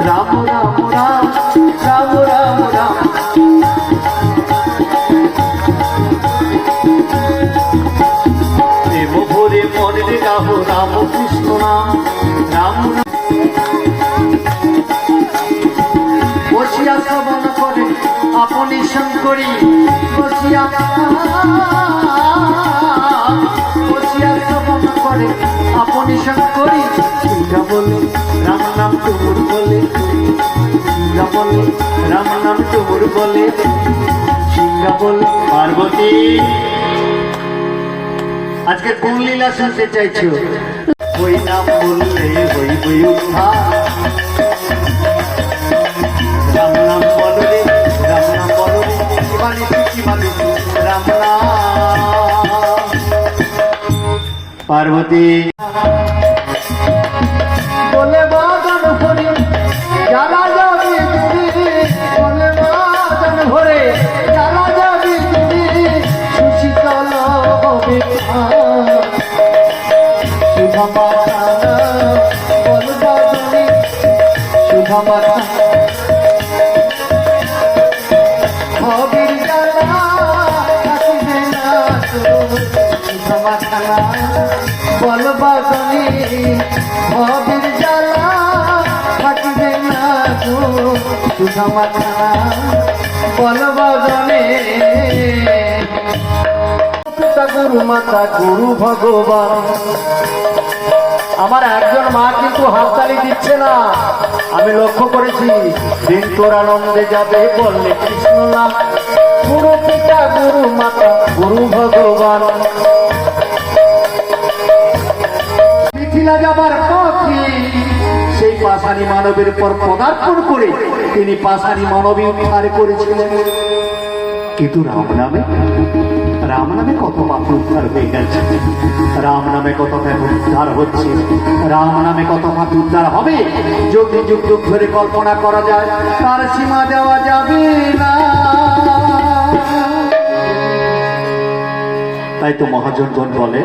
রাম রাম রাম রাম রাম রাম। প্রেম ভরে মনে গাবো রাম কৃষ্ণ নাম রাম। বসিয়া শ্রবণ করে আপনি শঙ্করী বসিয়া শ্রবণ করে আপনি শঙ্করী। সিংহা বলে রাম নাম তুমুর বলে, সিংহা বলে রাম নাম তুমুর বলে, সিংহা বলে পার্বতী। আজকে কোন লীলা শুনতে চাইছো? ওই নাম বললে হইবে উদ্ধার। রাম নাম বলো রে, রাম নাম বলো রে, কি মানে রাম নাম। পার্বতী বলে বাদন ভরে জ্বালা যাবে তুমি, বলে বাদন ভরে জ্বালা যাবে তুমি, সুশীতল হবে শুভমাতা বল বাদনে শুভমাতা হবির জ্বালা থাকিবে না শুভমাতা বল বাদনে হবির জ্বালা থাকিবে না শুভমাতা বল বাদনে। গুরু মাতা গুরু ভগবান। আমার একজন মা কিন্তু হাততালি দিচ্ছে না, আমি লক্ষ্য করেছি। দিন তোর আনন্দে যাবে বললে কৃষ্ণ নাম। গুরু পিতা গুরু মাতা গুরু ভগবান। মিথিলা যাবার পথে সেই পাষাণী মানবের পর পদার্পণ করে তিনি পাষাণী মানবী উদ্ধার করেছিলেন। কিন্তু রাম নামে কত পাপ উদ্ধার হয়ে গেছে, রাম নামে কত পাপ উদ্ধার হচ্ছে, রাম নামে কত পাপ উদ্ধার হবে যুগ যুগ যুগ ধরে কল্পনা করা যায়, তার সীমা দেওয়া যাবে না। তাই তো মহাজনগণ বলে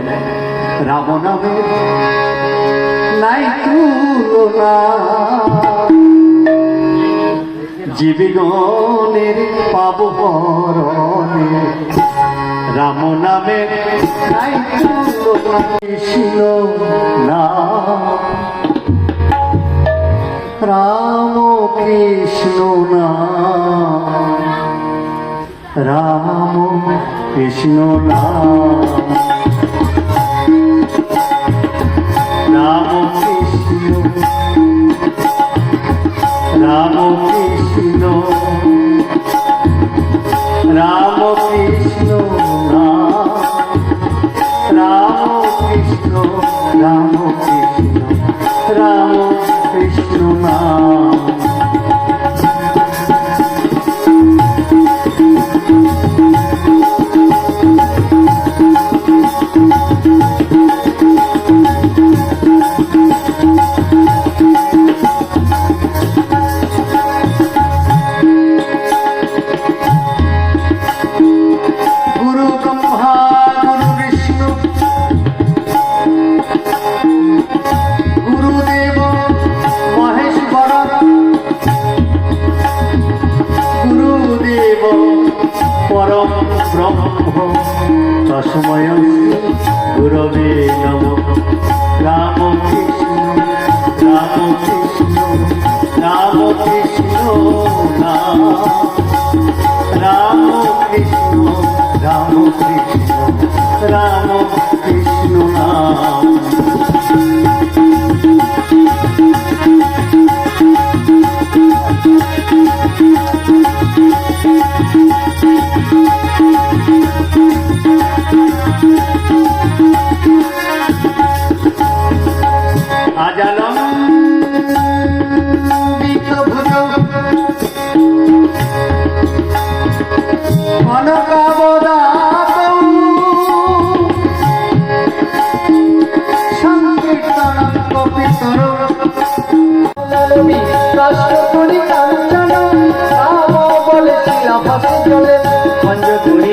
রাম নামে নাই তুলনা, জীবগণের পাব বরণে। রাম নামে নাই তুলনা, কৃষ্ণ নাম রাম কৃষ্ণ নাম রাম কৃষ্ণ নাম রাম কৃষ্ণ রাম কৃষ্ণ রাম কৃষ্ণ রাম কৃষ্ণ রাম কৃষ্ণ রাম কৃষ্ণ নাম। পরম ব্রহ্ম তস্মৈ গুরবে নমঃ। রাম কৃষ্ণ রাম কৃষ্ণ রাম কৃষ্ণ নাম রাম কৃষ্ণ রাম কৃষ্ণ রাম কৃষ্ণ নাম। আজানম বিতভুজ অনকাবদাতৌ সংকীর্তনং কপিতরং রাষ্ট্রপুরী কাঞ্চন রাম বলে শিলা ভাসে চলে পঞ্চপুরী